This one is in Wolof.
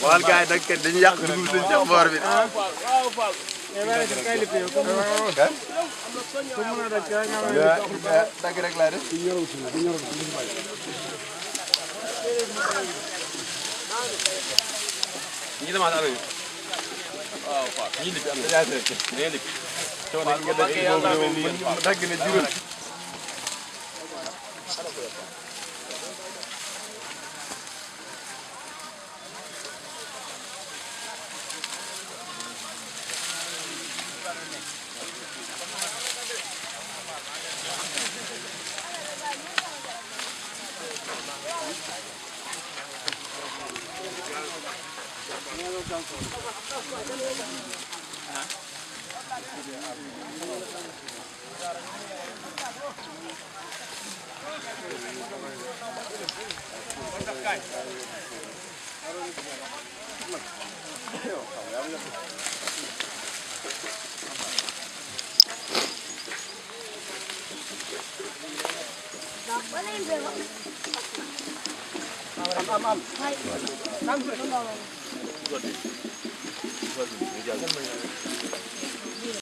Wal gaay nak dañu yak dugul suñ ci bor bi dag rek la def ñi dama ala ñu waaw fa ñi li am na ñi li to nak nga dag na juroom am